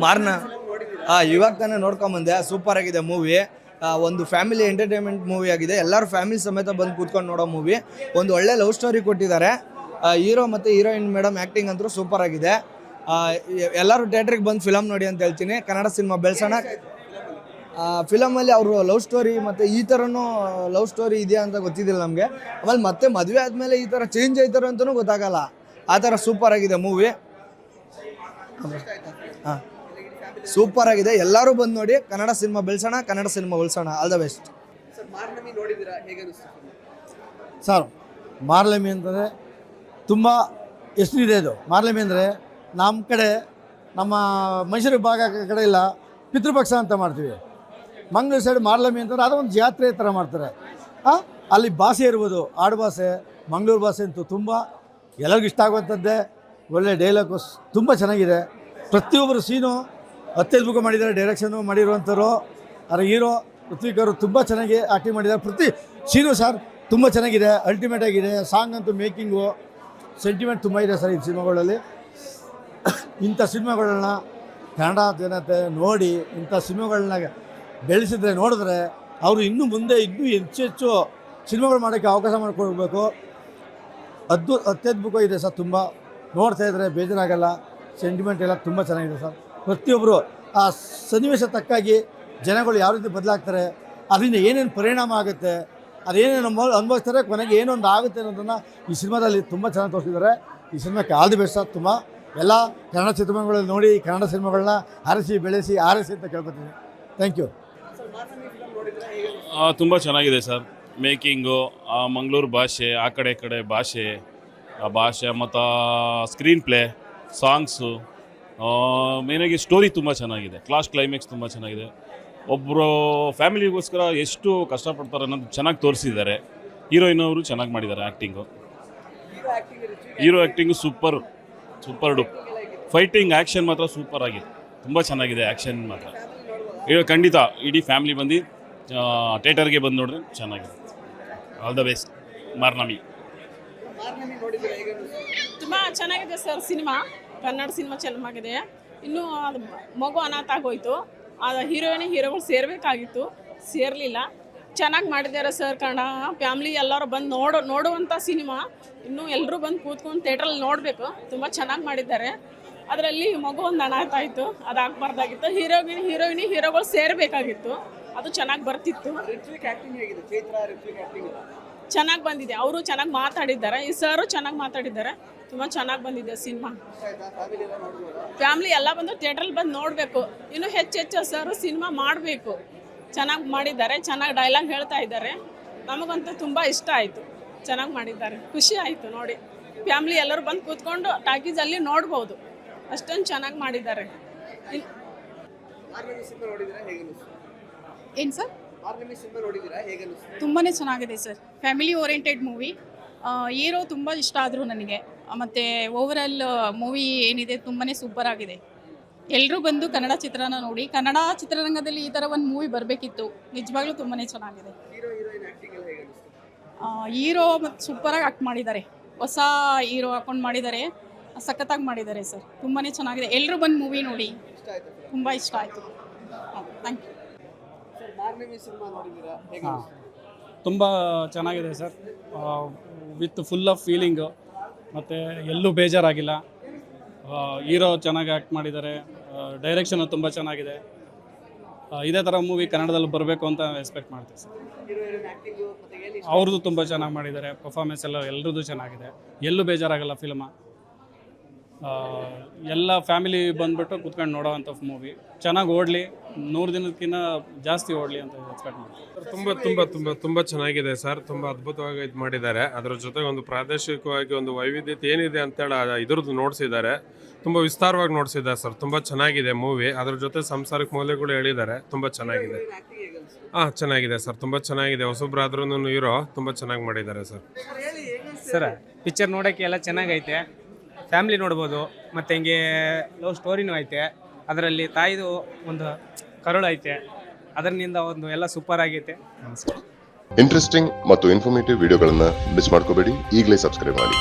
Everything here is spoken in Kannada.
ಮಾರ್ನ ಇವಾಗ ತಾನೇ ನೋಡ್ಕೊಂಬಂದೆ. ಸೂಪರ್ ಆಗಿದೆ ಮೂವಿ. ಒಂದು ಫ್ಯಾಮಿಲಿ ಎಂಟರ್ಟೈನ್ಮೆಂಟ್ ಮೂವಿ ಆಗಿದೆ. ಎಲ್ಲರೂ ಫ್ಯಾಮಿಲಿ ಸಮೇತ ಬಂದು ಕೂತ್ಕೊಂಡು ನೋಡೋ ಮೂವಿ. ಒಂದು ಒಳ್ಳೆ ಲವ್ ಸ್ಟೋರಿ ಕೊಟ್ಟಿದ್ದಾರೆ. ಹೀರೋ ಮತ್ತು ಹೀರೋಯಿನ್ ಮೇಡಮ್ ಆ್ಯಕ್ಟಿಂಗ್ ಅಂತೂ ಸೂಪರ್ ಆಗಿದೆ. ಎಲ್ಲರೂ ಥಿಯೇಟ್ರಿಗೆ ಬಂದು ಫಿಲಮ್ ನೋಡಿ ಅಂತ ಹೇಳ್ತೀನಿ. ಕನ್ನಡ ಸಿನಿಮಾ ಬೆಳೆಸೋಣ. ಫಿಲಮಲ್ಲಿ ಅವರು ಲವ್ ಸ್ಟೋರಿ ಮತ್ತು ಈ ಥರನೂ ಲವ್ ಸ್ಟೋರಿ ಇದೆಯಾ ಅಂತ ಗೊತ್ತಿದ್ದಿಲ್ಲ ನಮಗೆ. ಆಮೇಲೆ ಮತ್ತೆ ಮದುವೆ ಆದಮೇಲೆ ಈ ಥರ ಚೇಂಜ್ ಆಯ್ತಾರೆ ಅಂತಲೂ ಗೊತ್ತಾಗಲ್ಲ. ಆ ಥರ ಸೂಪರ್ ಆಗಿದೆ ಮೂವಿ. ಹಾಂ, ಸೂಪರ್ ಆಗಿದೆ. ಎಲ್ಲರೂ ಬಂದು ನೋಡಿ. ಕನ್ನಡ ಸಿನಿಮಾ ಬೆಳೆಸೋಣ, ಕನ್ನಡ ಸಿನಿಮಾ ಉಳಿಸೋಣ. All the best. Sir, Marlami ಅಂತಂದರೆ ತುಂಬ ಹೆಸರಿದೆ. ಇದು ಮಾರ್ಲಮಿ ಅಂದರೆ ನಮ್ಮ ಕಡೆ, ನಮ್ಮ ಮೈಸೂರು ಭಾಗ ಕಡೆ ಇಲ್ಲ ಪಿತೃಪಕ್ಷ ಅಂತ ಮಾಡ್ತೀವಿ. ಮಂಗಳೂರು ಸೈಡ್ ಮಾರ್ಲಮಿ ಅಂತಂದರೆ ಅದೊಂದು ಜಾತ್ರೆ ಥರ ಮಾಡ್ತಾರೆ. ಅಲ್ಲಿ ಭಾಷೆ ಇರ್ಬೋದು, ಆಡು ಭಾಷೆ, ಮಂಗಳೂರು ಭಾಷೆ ಅಂತೂ ತುಂಬ ಎಲ್ಲರಿಗೂ ಇಷ್ಟ ಆಗುವಂಥದ್ದೇ. ಒಳ್ಳೆ ಡೈಲಾಗು ತುಂಬ ಚೆನ್ನಾಗಿದೆ. ಪ್ರತಿಯೊಬ್ಬರು ಸೀನು ಅತ್ಯದ್ಭುತ ಮಾಡಿದ್ದಾರೆ. ಡೈರೆಕ್ಷನ್ನು ಮಾಡಿರುವಂಥವ್ರು. ಅದರ ಹೀರೋ ಋತ್ವಿಕ್ ಅವರು ತುಂಬ ಚೆನ್ನಾಗಿ ಆ್ಯಕ್ಟಿಂಗ್ ಮಾಡಿದ್ದಾರೆ. ಪ್ರತಿ ಸೀನು ಸರ್ ತುಂಬ ಚೆನ್ನಾಗಿದೆ. ಅಲ್ಟಿಮೇಟ್ ಆಗಿದೆ. ಸಾಂಗ್ ಅಂತೂ ಮೇಕಿಂಗು ಸೆಂಟಿಮೆಂಟ್ ತುಂಬ ಇದೆ ಸರ್ ಈ ಸಿನಿಮಾಗಳಲ್ಲಿ. ಇಂಥ ಸಿನಿಮಾಗಳನ್ನ ಕನ್ನಡ ಜನತೆ ನೋಡಿ ಇಂಥ ಸಿನಿಮಾಗಳನ್ನ ಬೆಳೆಸಿದ್ರೆ, ನೋಡಿದ್ರೆ ಅವರು ಇನ್ನೂ ಮುಂದೆ ಇನ್ನೂ ಹೆಚ್ಚು ಸಿನಿಮಾಗಳು ಮಾಡೋಕ್ಕೆ ಅವಕಾಶ ಮಾಡಿಕೊಡ್ಬೇಕು. ಅತ್ಯದ್ಭುತ ಇದೆ ಸರ್. ತುಂಬ ನೋಡ್ತಾ ಇದ್ದರೆ ಬೇಜಾರಾಗಲ್ಲ. ಸೆಂಟಿಮೆಂಟ್ ಎಲ್ಲ ತುಂಬ ಚೆನ್ನಾಗಿದೆ ಸರ್. ಪ್ರತಿಯೊಬ್ಬರು ಆ ಸನ್ನಿವೇಶ ತಕ್ಕಾಗಿ ಜನಗಳು ಯಾವ ರೀತಿ ಬದಲಾಗ್ತಾರೆ, ಅದರಿಂದ ಏನೇನು ಪರಿಣಾಮ ಆಗುತ್ತೆ, ಅದೇನೇನು ಅನುಭವಿಸ್ತಾರೆ, ಕೊನೆಗೆ ಏನೊಂದು ಆಗುತ್ತೆ ಅನ್ನೋದನ್ನು ಈ ಸಿನಿಮಾದಲ್ಲಿ ತುಂಬ ಚೆನ್ನಾಗಿ ತೋರಿಸಿದ್ದಾರೆ. ಈ ಸಿನಿಮಾಕ್ಕೆ ಆಲ್ ದಿ ಬೆಸ್ಟ್ ಸರ್. ತುಂಬ ಎಲ್ಲ ಕನ್ನಡ ಚಿತ್ರಗಳಲ್ಲಿ ನೋಡಿ ಕನ್ನಡ ಸಿನಿಮಾಗಳನ್ನ ಆರಿಸಿ ಬೆಳೆಸಿ ಅಂತ ಕೇಳ್ಕೊತೀನಿ. Thank you. ತುಂಬ ಚೆನ್ನಾಗಿದೆ ಸರ್. ಮೇಕಿಂಗು, ಮಂಗಳೂರು ಭಾಷೆ, ಆ ಕಡೆ ಭಾಷೆ, ಆ ಭಾಷೆ ಮತ್ತು ಸ್ಕ್ರೀನ್ ಪ್ಲೇ, ಸಾಂಗ್ಸು, ಮೇನಾಗಿ ಸ್ಟೋರಿ ತುಂಬ ಚೆನ್ನಾಗಿದೆ. ಕ್ಲೈಮ್ಯಾಕ್ಸ್ ತುಂಬ ಚೆನ್ನಾಗಿದೆ. ಒಬ್ಬರು ಫ್ಯಾಮಿಲಿಗೋಸ್ಕರ ಎಷ್ಟು ಕಷ್ಟಪಡ್ತಾರೆ ಅನ್ನೋದು ಚೆನ್ನಾಗಿ ತೋರಿಸಿದ್ದಾರೆ. ಹೀರೋಯಿನ್ ಅವರು ಚೆನ್ನಾಗಿ ಮಾಡಿದ್ದಾರೆ acting. Hero acting super do. Fighting action ಮಾತ್ರ ಸೂಪರ್ ಆಗಿದೆ. ತುಂಬ ಚೆನ್ನಾಗಿದೆ ಆ್ಯಕ್ಷನ್ ಮಾತ್ರ. ಖಂಡಿತ ಇಡೀ ಫ್ಯಾಮಿಲಿ ಬಂದು ಥಿಯೇಟರ್ಗೆ ಬಂದು ನೋಡಿದ್ರೆ ಚೆನ್ನಾಗಿದೆ. All the best. ಮಾರ್ನಮಿ ತುಂಬ ಚೆನ್ನಾಗಿದೆ ಸರ್. ಸಿನಿಮಾ ಕನ್ನಡ ಸಿನಿಮಾ ಚೆನ್ನಾಗಿದೆ. ಇನ್ನೂ ಅದು ಮಗು ಅನಾಥ ಆಗೋಯ್ತು. ಅದು ಹೀರೋಗಳು ಸೇರಬೇಕಾಗಿತ್ತು, ಸೇರಲಿಲ್ಲ. ಚೆನ್ನಾಗಿ ಮಾಡಿದ್ದಾರೆ ಸರ್. ಕನ್ನಡ ಫ್ಯಾಮ್ಲಿ ಎಲ್ಲರೂ ಬಂದು ನೋಡುವಂಥ ಸಿನಿಮಾ. ಇನ್ನೂ ಎಲ್ಲರೂ ಬಂದು ಕೂತ್ಕೊಂಡು ಥಿಯೇಟ್ರಲ್ಲಿ ನೋಡಬೇಕು. ತುಂಬ ಚೆನ್ನಾಗಿ ಮಾಡಿದ್ದಾರೆ. ಅದರಲ್ಲಿ ಮಗು ಒಂದು ಅನಾಥ ಆಯಿತು, ಅದು ಆಗಬಾರ್ದಾಗಿತ್ತು. ಹೀರೋಗಳು ಸೇರಬೇಕಾಗಿತ್ತು. ಅದು ಚೆನ್ನಾಗಿ ಬರ್ತಿತ್ತು. ಚೆನ್ನಾಗಿ ಬಂದಿದೆ. ಅವರು ಚೆನ್ನಾಗಿ ಮಾತಾಡಿದ್ದಾರೆ. ಈ ಸರು ಚೆನ್ನಾಗಿ ಮಾತಾಡಿದ್ದಾರೆ. ತುಂಬ ಚೆನ್ನಾಗಿ ಬಂದಿದೆ ಸಿನಿಮಾ. ಫ್ಯಾಮ್ಲಿ ಎಲ್ಲ ಬಂದು ಥಿಯೇಟ್ರಲ್ಲಿ ಬಂದು ನೋಡಬೇಕು. ಇನ್ನೂ ಹೆಚ್ಚು ಸರು ಸಿನಿಮಾ ಮಾಡಬೇಕು. ಚೆನ್ನಾಗಿ ಮಾಡಿದ್ದಾರೆ. ಚೆನ್ನಾಗಿ ಡೈಲಾಗ್ ಹೇಳ್ತಾ ಇದ್ದಾರೆ. ನಮಗಂತೂ ತುಂಬ ಇಷ್ಟ ಆಯಿತು. ಚೆನ್ನಾಗಿ ಮಾಡಿದ್ದಾರೆ. ಖುಷಿ ಆಯಿತು ನೋಡಿ. ಫ್ಯಾಮ್ಲಿ ಎಲ್ಲರೂ ಬಂದು ಕೂತ್ಕೊಂಡು ಟಾಕೀಸಲ್ಲಿ ನೋಡ್ಬೋದು. ಅಷ್ಟೊಂದು ಚೆನ್ನಾಗಿ ಮಾಡಿದ್ದಾರೆ. ಏನು ಸರ್? ತುಂಬಾ ಚೆನ್ನಾಗಿದೆ sir. Family oriented movie. Hero ತುಂಬ ಇಷ್ಟ ಆದರು ನನಗೆ. ಮತ್ತು ಓವರಾಲ್ ಮೂವಿ ಏನಿದೆ ತುಂಬಾ ಸೂಪರ್ ಆಗಿದೆ. ಎಲ್ಲರೂ ಬಂದು ಕನ್ನಡ ಚಿತ್ರನ ನೋಡಿ. ಕನ್ನಡ ಚಿತ್ರರಂಗದಲ್ಲಿ ಈ ಥರ ಒಂದು ಮೂವಿ ಬರಬೇಕಿತ್ತು. ನಿಜವಾಗ್ಲೂ ತುಂಬಾ ಚೆನ್ನಾಗಿದೆ. ಹೀರೋ ಮತ್ತು ಸೂಪರಾಗಿ ಆ್ಯಕ್ಟ್ ಮಾಡಿದ್ದಾರೆ. ಹೊಸ ಹೀರೋ ಹಾಕೊಂಡು ಮಾಡಿದ್ದಾರೆ. ಸಖತ್ತಾಗಿ ಮಾಡಿದ್ದಾರೆ ಸರ್. ತುಂಬಾ ಚೆನ್ನಾಗಿದೆ. ಎಲ್ಲರೂ ಬಂದು ಮೂವಿ ನೋಡಿ. ತುಂಬ ಇಷ್ಟ ಆಯಿತು. Thank you. ತುಂಬ ಚೆನ್ನಾಗಿದೆ sir. With full of feeling. ಮತ್ತು ಎಲ್ಲೂ ಬೇಜಾರಾಗಿಲ್ಲ. ಹೀರೋ ಚೆನ್ನಾಗಿ ಆ್ಯಕ್ಟ್ ಮಾಡಿದ್ದಾರೆ. ಡೈರೆಕ್ಷನು ತುಂಬ ಚೆನ್ನಾಗಿದೆ. ಇದೇ ಥರ ಮೂವಿ ಕನ್ನಡದಲ್ಲಿ ಬರಬೇಕು ಅಂತ ಎಕ್ಸ್ಪೆಕ್ಟ್ ಮಾಡ್ತೀವಿ ಸರ್. ಅವ್ರದ್ದು ತುಂಬ ಚೆನ್ನಾಗಿ ಮಾಡಿದ್ದಾರೆ. ಪರ್ಫಾರ್ಮೆನ್ಸ್ ಎಲ್ಲರದ್ದು ಚೆನ್ನಾಗಿದೆ. ಎಲ್ಲೂ ಬೇಜಾರಾಗಲ್ಲ ಫಿಲ್ಮ. ಎಲ್ಲ ಫ್ಯಾಮಿಲಿ ಬಂದುಬಿಟ್ಟು ಕೂತ್ಕೊಂಡು ನೋಡೋವಂಥ ಮೂವಿ. ಚೆನ್ನಾಗಿ ಓಡಲಿ, 100 ದಿನಕ್ಕಿಂತ ಜಾಸ್ತಿ ಓಡಲಿ ಅಂತ ಎಕ್ಸ್ಪೆಕ್ಟ್ ಮಾಡ್ತೀವಿ. ತುಂಬ ಚೆನ್ನಾಗಿದೆ ಸರ್. ತುಂಬ ಅದ್ಭುತವಾಗಿ ಇದು ಮಾಡಿದ್ದಾರೆ. ಅದರ ಜೊತೆಗೆ ಒಂದು ಪ್ರಾದೇಶಿಕವಾಗಿ ಒಂದು ವೈವಿಧ್ಯತೆ ಏನಿದೆ ಅಂತೇಳಿ ಇದ್ರದ್ದು ನೋಡಿಸಿದ್ದಾರೆ. ತುಂಬ ವಿಸ್ತಾರವಾಗಿ ನೋಡಿಸಿದ್ದಾರೆ ಸರ್. ತುಂಬ ಚೆನ್ನಾಗಿದೆ ಮೂವಿ. ಅದ್ರ ಜೊತೆ ಸಂಸಾರಿಕ ಮೌಲ್ಯಗಳು ಹೇಳಿದ್ದಾರೆ. ತುಂಬ ಚೆನ್ನಾಗಿದೆ. ಚೆನ್ನಾಗಿದೆ ಸರ್. ತುಂಬ ಚೆನ್ನಾಗಿದೆ. ಹೊಸಬ್ರಾದ್ರೂ ಹೀರೋ ತುಂಬ ಚೆನ್ನಾಗಿ ಮಾಡಿದ್ದಾರೆ ಸರ್. ಸರ್, ಪಿಕ್ಚರ್ ನೋಡೋಕ್ಕೆ ಎಲ್ಲ ಚೆನ್ನಾಗೈತೆ. ಫ್ಯಾಮಿಲಿ ನೋಡ್ಬೋದು. ಮತ್ತು ಹಿಂಗೆ ಲವ್ ಸ್ಟೋರಿನೂ ಐತೆ. ಅದರಲ್ಲಿ ತಾಯಿದು ಒಂದು ಕರುಳು ಐತೆ. ಅದರಿಂದ ಒಂದು ಎಲ್ಲ ಸೂಪರ್ ಆಗೈತೆ. ನಮಸ್ಕಾರ. ಇಂಟ್ರೆಸ್ಟಿಂಗ್ ಮತ್ತು ಇನ್ಫಾರ್ಮೇಟಿವ್ ವಿಡಿಯೋಗಳನ್ನು ಮಿಸ್ ಮಾಡ್ಕೋಬೇಡಿ. ಈಗಲೇ ಸಬ್ಸ್ಕ್ರೈಬ್ ಮಾಡಿ.